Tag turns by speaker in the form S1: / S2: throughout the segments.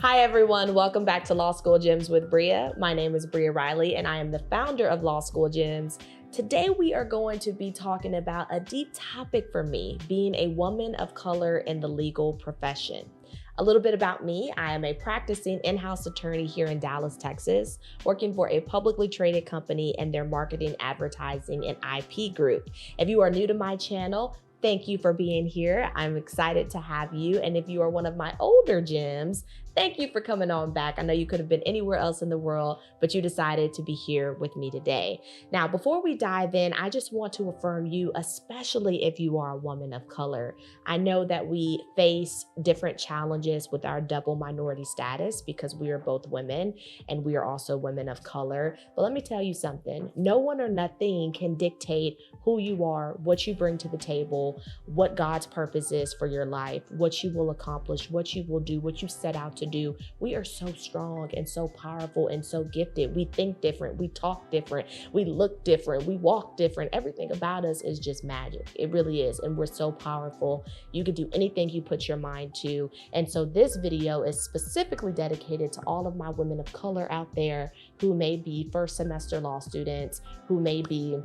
S1: Hi everyone, welcome back to Law School Gems with Bria. My name is Bria Riley and I am the founder of Law School Gems. Today we are going to be talking about a deep topic for me, being a woman of color in the legal profession. A little bit about me, I am a practicing in-house attorney here in Dallas, Texas, working for a publicly traded company and their marketing, advertising, and IP group. If you are new to my channel, thank you for being here. I'm excited to have you. And if you are one of my older gems, thank you for coming on back. I know you could have been anywhere else in the world, but you decided to be here with me today. Now, before we dive in, I just want to affirm you, especially if you are a woman of color. I know that we face different challenges with our double minority status because we are both women and we are also women of color. But let me tell you something, no one or nothing can dictate who you are, what you bring to the table, what God's purpose is for your life, what you will accomplish, what you will do, what you set out to do. We are so strong and so powerful and so gifted. We think different, we talk different, we look different, we walk different. Everything about us is just magic. It really is. And we're so powerful. You can do anything you put your mind to. And so this video is specifically dedicated to all of my women of color out there who may be first semester law students, who may be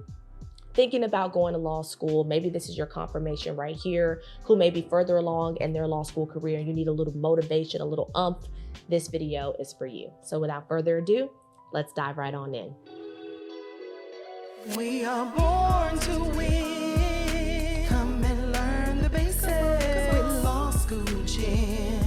S1: thinking about going to law school. Maybe this is your confirmation right here, who may be further along in their law school career and you need a little motivation, a little umph. This video is for you. So without further ado, let's dive right on in.
S2: We are born to win. Come and learn the basics with Law School Gems.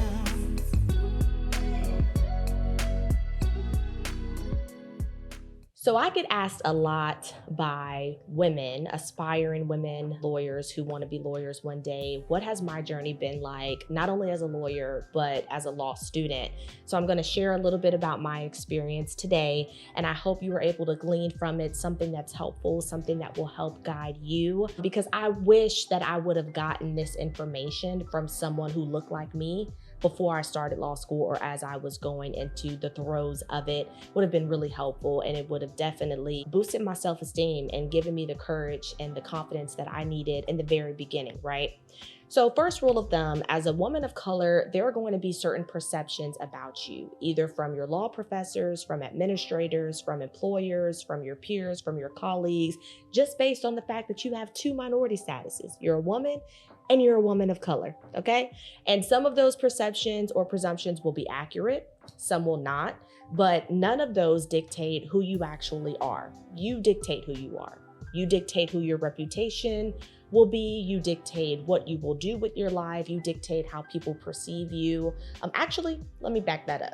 S1: So I get asked a lot by women, aspiring women, lawyers who want to be lawyers one day, what has my journey been like, not only as a lawyer, but as a law student? So I'm going to share a little bit about my experience today, and I hope you were able to glean from it something that's helpful, something that will help guide you, because I wish that I would have gotten this information from someone who looked like me before I started law school or as I was going into the throes of it. Would have been really helpful, and it would have definitely boosted my self-esteem and given me the courage and the confidence that I needed in the very beginning, right? So first rule of thumb, as a woman of color, there are going to be certain perceptions about you, either from your law professors, from administrators, from employers, from your peers, from your colleagues, just based on the fact that you have two minority statuses. You're a woman and you're a woman of color, okay? And some of those perceptions or presumptions will be accurate, some will not, but none of those dictate who you actually are. You dictate who you are. You dictate who your reputation will be. You dictate what you will do with your life. You dictate how people perceive you. Actually, let me back that up.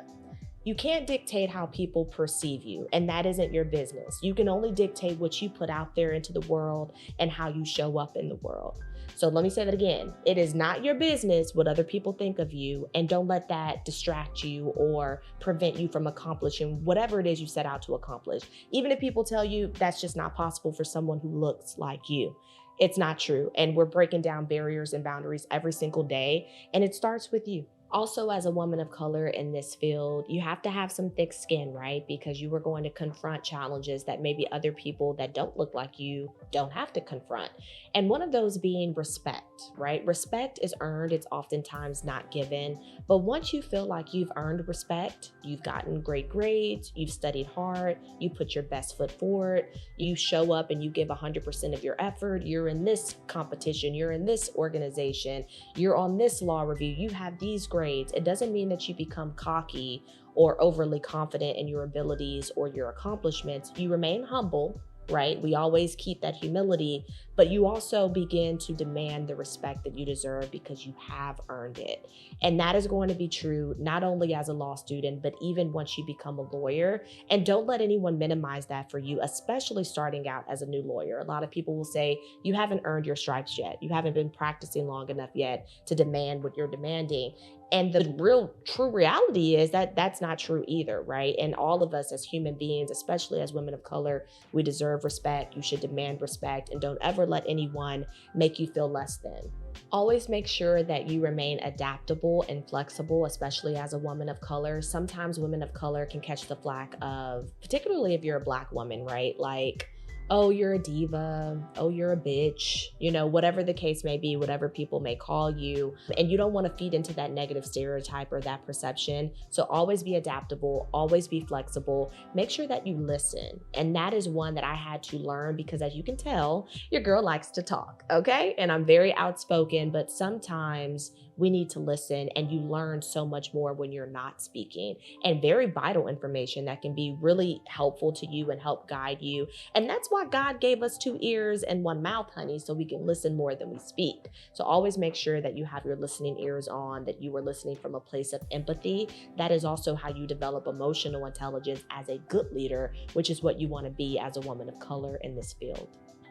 S1: You can't dictate how people perceive you, and that isn't your business. You can only dictate what you put out there into the world and how you show up in the world. So let me say that again. It is not your business what other people think of you, and don't let that distract you or prevent you from accomplishing whatever it is you set out to accomplish. Even if people tell you that's just not possible for someone who looks like you. It's not true. And we're breaking down barriers and boundaries every single day, and it starts with you. Also, as a woman of color in this field, you have to have some thick skin, right? Because you are going to confront challenges that maybe other people that don't look like you don't have to confront. And one of those being respect, right? Respect is earned, it's oftentimes not given. But once you feel like you've earned respect, you've gotten great grades, you've studied hard, you put your best foot forward, you show up and you give 100% of your effort, you're in this competition, you're in this organization, you're on this law review, you have these grades. It doesn't mean that you become cocky or overly confident in your abilities or your accomplishments. You remain humble, right? We always keep that humility, but you also begin to demand the respect that you deserve because you have earned it. And that is going to be true not only as a law student, but even once you become a lawyer. And don't let anyone minimize that for you, especially starting out as a new lawyer. A lot of people will say, you haven't earned your stripes yet. You haven't been practicing long enough yet to demand what you're demanding. And the real true reality is that that's not true either, right? And all of us as human beings, especially as women of color, we deserve respect. You should demand respect, and don't ever let anyone make you feel less than. Always make sure that you remain adaptable and flexible, especially as a woman of color. Sometimes women of color can catch the flack of, particularly if you're a Black woman, right? Like, oh, you're a diva, oh, you're a bitch, whatever the case may be, whatever people may call you. And you don't want to feed into that negative stereotype or that perception. So always be adaptable, always be flexible. Make sure that you listen. And that is one that I had to learn because, as you can tell, your girl likes to talk, okay? And I'm very outspoken, but sometimes we need to listen, and you learn so much more when you're not speaking, and very vital information that can be really helpful to you and help guide you. And that's why God gave us 2 ears and 1 mouth, honey, so we can listen more than we speak. So always make sure that you have your listening ears on, that you are listening from a place of empathy. That is also how you develop emotional intelligence as a good leader, which is what you want to be as a woman of color in this field.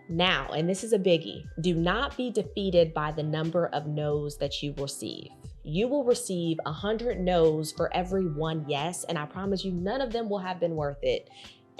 S1: Now, and this is a biggie, do not be defeated by the number of no's that you receive. You will receive 100 no's for every 1 yes, and I promise you none of them will have been worth it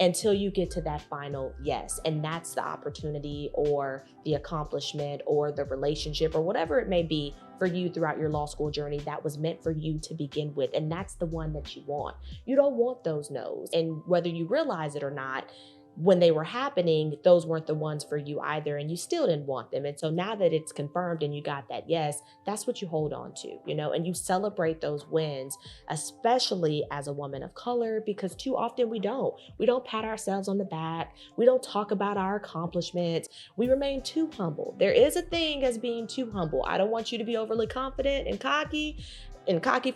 S1: until you get to that final yes. And that's the opportunity or the accomplishment or the relationship or whatever it may be for you throughout your law school journey that was meant for you to begin with. And that's the one that you want. You don't want those no's. And whether you realize it or not, when they were happening, those weren't the ones for you either, and you still didn't want them. And so now that it's confirmed and you got that yes, that's what you hold on to, and you celebrate those wins, especially as a woman of color, because too often we don't pat ourselves on the back. We don't talk about our accomplishments. We remain too humble. There is a thing as being too humble. I don't want you to be overly confident and cocky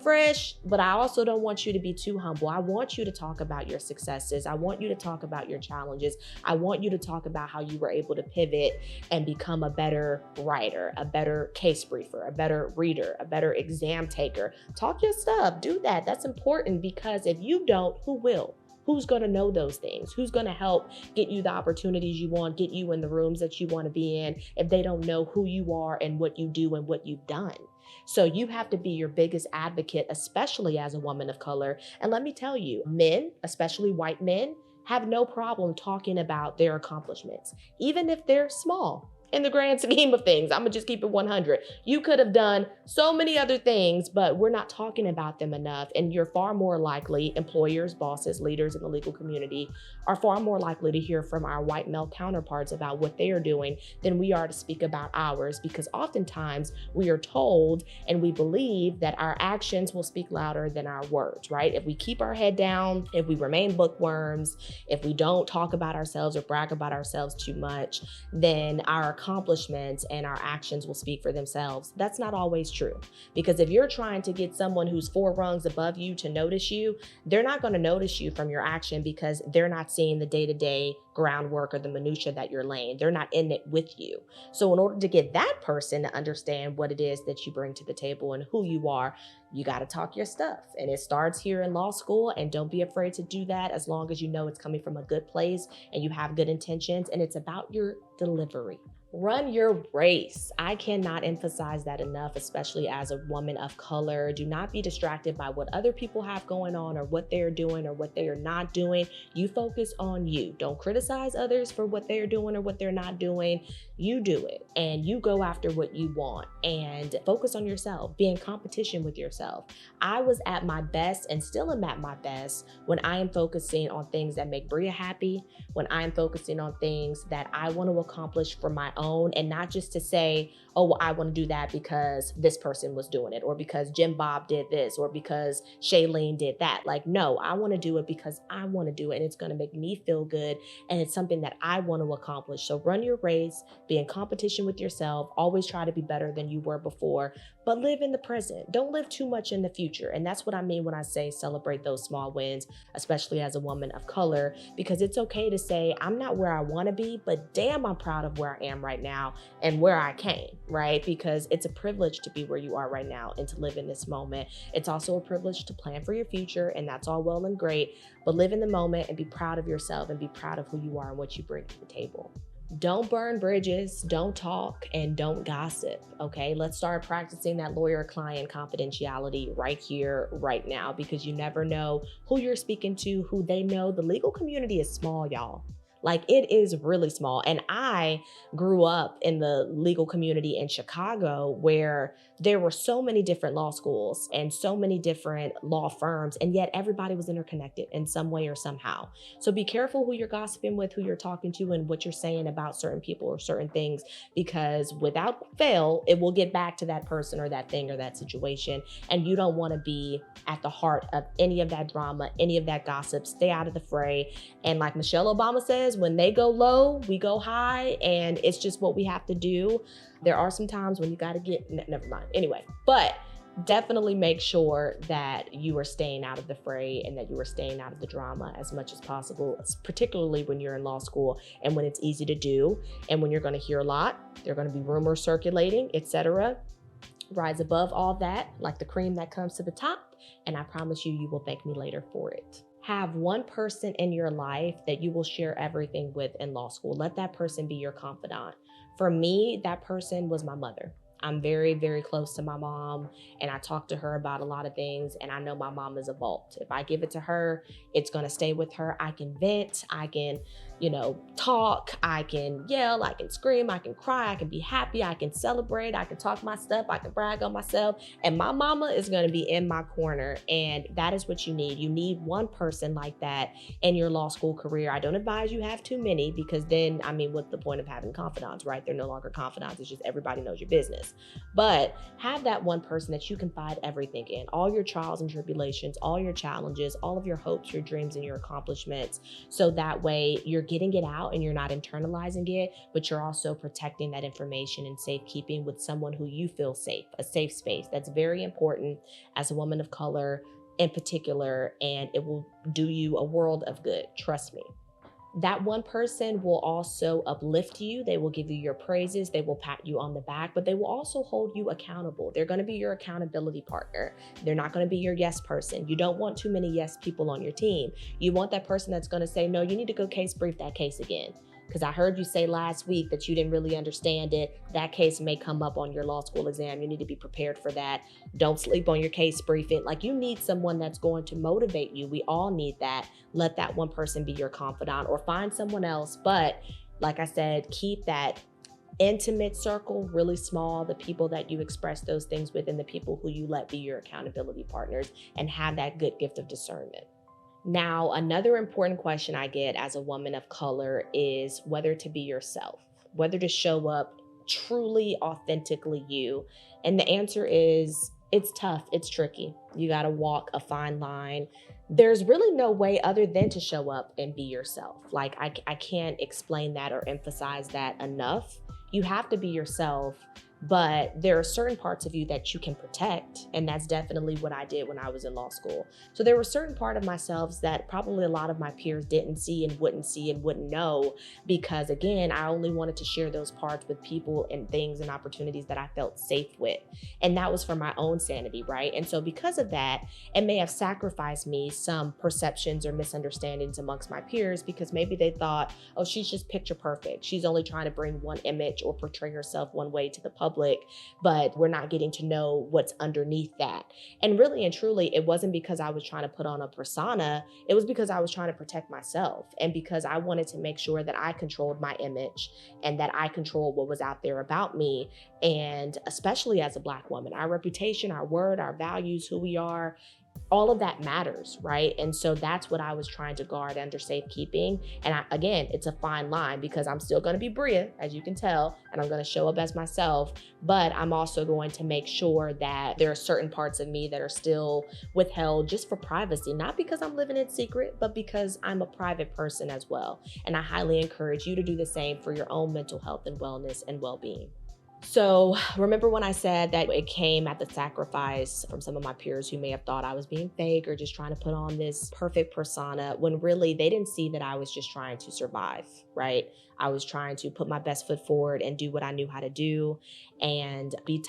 S1: fresh, but I also don't want you to be too humble. I want you to talk about your successes. I want you to talk about your challenges. I want you to talk about how you were able to pivot and become a better writer, a better case briefer, a better reader, a better exam taker. Talk your stuff. Do that. That's important, because if you don't, who will? Who's going to know those things? Who's going to help get you the opportunities you want, get you in the rooms that you want to be in, if they don't know who you are and what you do and what you've done? So you have to be your biggest advocate, especially as a woman of color. And let me tell you, men, especially white men, have no problem talking about their accomplishments, even if they're small. In the grand scheme of things, I'm gonna just keep it 100. You could have done so many other things, but we're not talking about them enough. And you're far more likely, employers, bosses, leaders in the legal community are far more likely to hear from our white male counterparts about what they are doing than we are to speak about ours, because oftentimes we are told and we believe that our actions will speak louder than our words, right? If we keep our head down, if we remain bookworms, if we don't talk about ourselves or brag about ourselves too much, then our accomplishments and our actions will speak for themselves. That's not always true, because if you're trying to get someone who's 4 rungs above you to notice you, they're not going to notice you from your action, because they're not seeing the day-to-day groundwork or the minutia that you're laying. They're not in it with you. So in order to get that person to understand what it is that you bring to the table and who you are, you got to talk your stuff. And it starts here in law school, and don't be afraid to do that, as long as you know it's coming from a good place and you have good intentions, and it's about your delivery. Run your race. I cannot emphasize that enough, especially as a woman of color. Do not be distracted by what other people have going on or what they're doing or what they are not doing. You focus on you. Don't criticize others for what they're doing or what they're not doing. You do it, and you go after what you want, and focus on yourself. Be in competition with yourself. I was at my best and still am at my best when I am focusing on things that make Bria happy, when I am focusing on things that I want to accomplish for my own, and not just to say, oh, well, I want to do that because this person was doing it, or because Jim Bob did this, or because Shailene did that. Like, no, I want to do it because I want to do it, and it's going to make me feel good, and it's something that I want to accomplish. So run your race, be in competition with yourself, always try to be better than you were before, but live in the present. Don't live too much in the future. And that's what I mean when I say celebrate those small wins, especially as a woman of color, because it's okay to say, I'm not where I want to be, but damn, I'm proud of where I am right now and where I came, right? Because it's a privilege to be where you are right now and to live in this moment. It's also a privilege to plan for your future, and that's all well and great, but live in the moment and be proud of yourself and be proud of who you are and what you bring to the table. Don't burn bridges, don't talk, and don't gossip, okay? Let's start practicing that lawyer-client confidentiality right here, right now, because you never know who you're speaking to, who they know. The legal community is small, y'all. Like, it is really small. And I grew up in the legal community in Chicago where there were so many different law schools and so many different law firms, and yet everybody was interconnected in some way or somehow. So be careful who you're gossiping with, who you're talking to, and what you're saying about certain people or certain things, because without fail, it will get back to that person or that thing or that situation. And you don't want to be at the heart of any of that drama, any of that gossip. Stay out of the fray. And like Michelle Obama says, when they go low, we go high, and it's just what we have to do. There are some times when you got to never mind. Anyway, but definitely make sure that you are staying out of the fray and that you are staying out of the drama as much as possible, particularly when you're in law school and when it's easy to do and when you're going to hear a lot. There are going to be rumors circulating, etc. Rise above all that like the cream that comes to the top, and I promise you, you will thank me later for it. Have one person in your life that you will share everything with in law school. Let that person be your confidant. For me, that person was my mother. I'm very, very close to my mom, and I talk to her about a lot of things, and I know my mom is a vault. If I give it to her, it's gonna stay with her. I can vent, I can, talk, I can yell, I can scream, I can cry, I can be happy, I can celebrate, I can talk my stuff, I can brag on myself, and my mama is gonna be in my corner, and that is what you need. You need one person like that in your law school career. I don't advise you have too many, because then, what's the point of having confidants, right? They're no longer confidants, it's just everybody knows your business. But have that one person that you confide everything in, all your trials and tribulations, all your challenges, all of your hopes, your dreams, and your accomplishments. So that way you're getting it out and you're not internalizing it, but you're also protecting that information and safekeeping with someone who you feel safe, a safe space. That's very important as a woman of color in particular, and it will do you a world of good. Trust me. That one person will also uplift you. They will give you your praises. They will pat you on the back, but they will also hold you accountable. They're going to be your accountability partner. They're not going to be your yes person. You don't want too many yes people on your team. You want that person that's going to say, no, you need to go case brief that case again. Because I heard you say last week that you didn't really understand it. That case may come up on your law school exam. You need to be prepared for that. Don't sleep on your case briefing. Like, you need someone that's going to motivate you. We all need that. Let that one person be your confidant, or find someone else. But like I said, keep that intimate circle really small, the people that you express those things with and the people who you let be your accountability partners, and have that good gift of discernment. Now, another important question I get as a woman of color is whether to be yourself, whether to show up truly, authentically you. And the answer is, it's tough, it's tricky. You got to walk a fine line. There's really no way other than to show up and be yourself. Like, I can't explain that or emphasize that enough. You have to be yourself, but there are certain parts of you that you can protect. And that's definitely what I did when I was in law school. So there were certain parts of myself that probably a lot of my peers didn't see and wouldn't know, because again, I only wanted to share those parts with people and things and opportunities that I felt safe with. And that was for my own sanity, right? And so because of that, it may have sacrificed me some perceptions or misunderstandings amongst my peers, because maybe they thought, oh, she's just picture perfect. She's only trying to bring one image or portray herself one way to the public, but we're not getting to know what's underneath that. And really and truly, it wasn't because I was trying to put on a persona. It was because I was trying to protect myself, and because I wanted to make sure that I controlled my image and that I controlled what was out there about me. And especially as a Black woman, our reputation, our word, our values, who we are, all of that matters, right? And so that's what I was trying to guard under safekeeping. And again, it's a fine line, because I'm still going to be Bria, as you can tell, and I'm going to show up as myself, but I'm also going to make sure that there are certain parts of me that are still withheld just for privacy, not because I'm living in secret, but because I'm a private person as well. And I highly encourage you to do the same for your own mental health and wellness and well-being. So remember when I said that it came at the sacrifice from some of my peers who may have thought I was being fake or just trying to put on this perfect persona, when really they didn't see that I was just trying to survive, right? I was trying to put my best foot forward and do what I knew how to do and be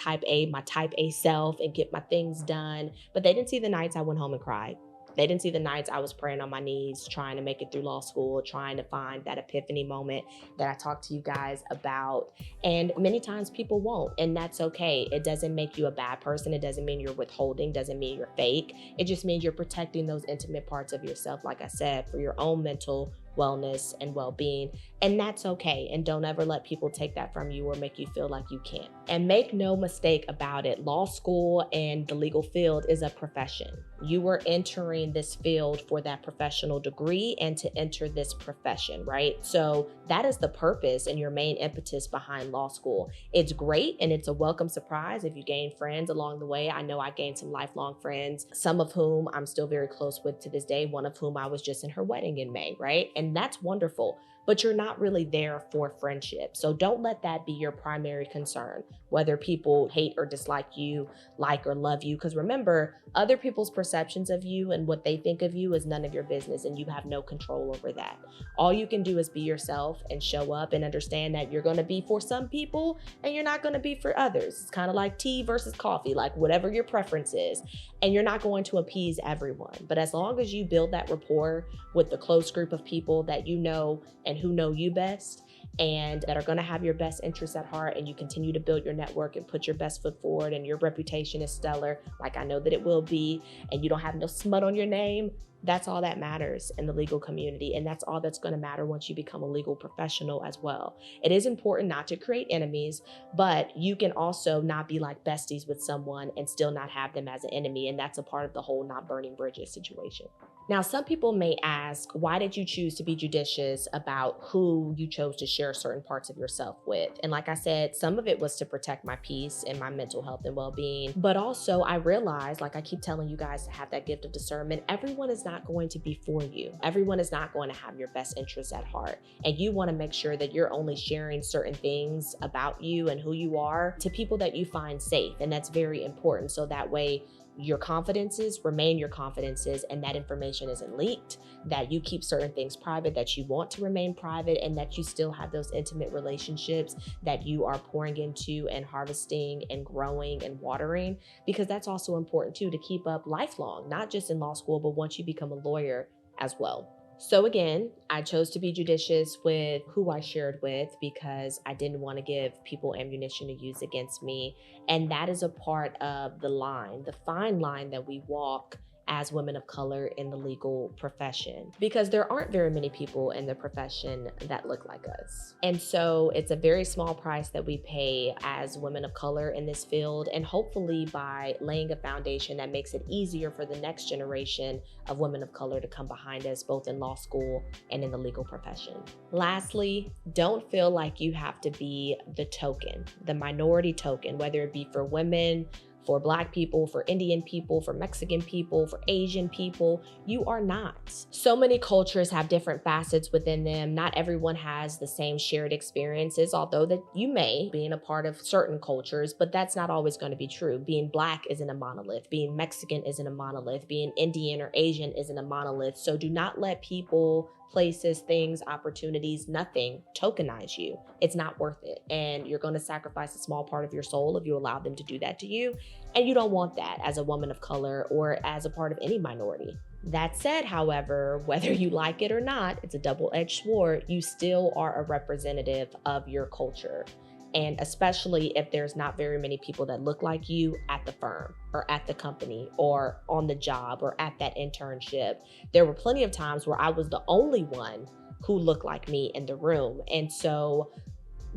S1: my type A self, and get my things done. But they didn't see the nights I went home and cried. They didn't see the nights I was praying on my knees, trying to make it through law school, trying to find that epiphany moment that I talked to you guys about. And many times people won't, and that's okay. It doesn't make you a bad person. It doesn't mean you're withholding, doesn't mean you're fake. It just means you're protecting those intimate parts of yourself, like I said, for your own mental wellness, and well-being. And that's okay. And don't ever let people take that from you or make you feel like you can't. And make no mistake about it, law school and the legal field is a profession. You are entering this field for that professional degree and to enter this profession, right? So that is the purpose and your main impetus behind law school. It's great and it's a welcome surprise if you gain friends along the way. I know I gained some lifelong friends, some of whom I'm still very close with to this day, one of whom I was just in her wedding in May, right? And that's wonderful. But you're not really there for friendship. So don't let that be your primary concern, whether people hate or dislike you, like or love you. Because remember, other people's perceptions of you and what they think of you is none of your business, and you have no control over that. All you can do is be yourself and show up and understand that you're going to be for some people and you're not going to be for others. It's kind of like tea versus coffee, like whatever your preference is. And you're not going to appease everyone. But as long as you build that rapport with the close group of people that you know and who know you best and that are going to have your best interests at heart, and you continue to build your network and put your best foot forward, and your reputation is stellar, like I know that it will be, and you don't have no smut on your name, that's all that matters in the legal community. And that's all that's going to matter once you become a legal professional as well. It is important not to create enemies, but you can also not be like besties with someone and still not have them as an enemy. And that's a part of the whole not burning bridges situation. Now, some people may ask, why did you choose to be judicious about who you chose to share certain parts of yourself with? And like I said, some of it was to protect my peace and my mental health and well-being. But also I realized, like I keep telling you guys to have that gift of discernment, everyone is not going to be for you. Everyone is not going to have your best interests at heart. And you want to make sure that you're only sharing certain things about you and who you are to people that you find safe. And that's very important. So that way your confidences remain your confidences, and that information isn't leaked, that you keep certain things private that you want to remain private, and that you still have those intimate relationships that you are pouring into and harvesting and growing and watering, because that's also important too, to keep up lifelong, not just in law school, but once you become a lawyer as well. So again, I chose to be judicious with who I shared with because I didn't want to give people ammunition to use against me. And that is a part of the line, the fine line that we walk as women of color in the legal profession, because there aren't very many people in the profession that look like us. And so it's a very small price that we pay as women of color in this field. And hopefully by laying a foundation that makes it easier for the next generation of women of color to come behind us, both in law school and in the legal profession. Lastly, don't feel like you have to be the token, the minority token, whether it be for women, for Black people, for Indian people, for Mexican people, for Asian people. You are not. So many cultures have different facets within them. Not everyone has the same shared experiences, although that you may being a part of certain cultures, but that's not always going to be true. Being Black isn't a monolith. Being Mexican isn't a monolith. Being Indian or Asian isn't a monolith. So do not let people, places, things, opportunities, nothing tokenize you. It's not worth it. And you're going to sacrifice a small part of your soul if you allow them to do that to you. And you don't want that as a woman of color or as a part of any minority. That said, however, whether you like it or not, it's a double-edged sword. You still are a representative of your culture. And especially if there's not very many people that look like you at the firm or at the company or on the job or at that internship. There were plenty of times where I was the only one who looked like me in the room. And so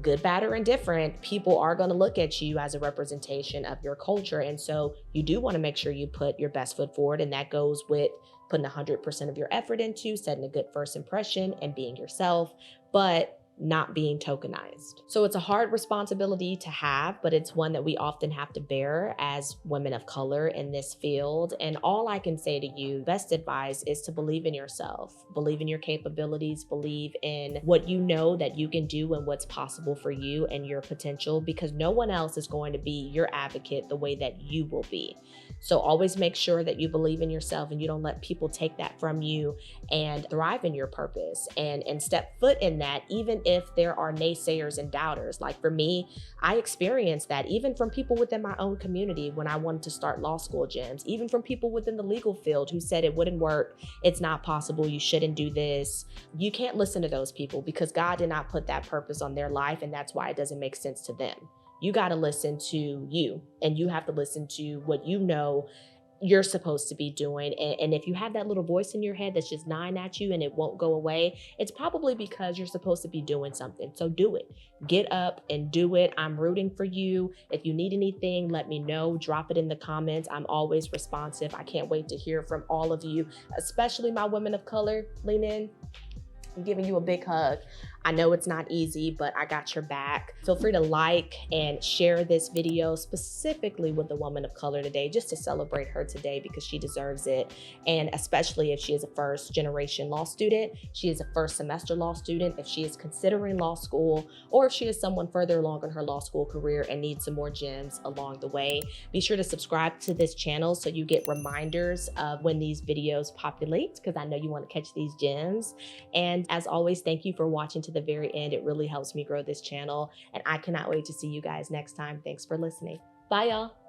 S1: good, bad, or indifferent, people are going to look at you as a representation of your culture. And so you do want to make sure you put your best foot forward. And that goes with putting 100% of your effort into setting a good first impression and being yourself, but not being tokenized. So it's a hard responsibility to have, but it's one that we often have to bear as women of color in this field. And all I can say to you, best advice is to believe in yourself, believe in your capabilities, believe in what you know that you can do and what's possible for you and your potential, because no one else is going to be your advocate the way that you will be. So always make sure that you believe in yourself and you don't let people take that from you, and thrive in your purpose and step foot in that, even if there are naysayers and doubters. Like for me, I experienced that even from people within my own community when I wanted to start law school gyms, even from people within the legal field who said it wouldn't work, it's not possible, you shouldn't do this. You can't listen to those people because God did not put that purpose on their life, and that's why it doesn't make sense to them. You got to listen to you, and you have to listen to what you know you're supposed to be doing. And if you have that little voice in your head that's just gnawing at you and it won't go away, it's probably because you're supposed to be doing something. So do it. Get up and do it. I'm rooting for you. If you need anything, let me know. Drop it in the comments. I'm always responsive. I can't wait to hear from all of you, especially my women of color. Lean in. I'm giving you a big hug. I know it's not easy, but I got your back. Feel free to like and share this video specifically with the woman of color today, just to celebrate her today because she deserves it. And especially if she is a first generation law student, she is a first semester law student, if she is considering law school, or if she is someone further along in her law school career and needs some more gems along the way. Be sure to subscribe to this channel so you get reminders of when these videos populate, because I know you want to catch these gems. And as always, thank you for watching to the very end. It really helps me grow this channel, and I cannot wait to see you guys next time. Thanks for listening. Bye, y'all.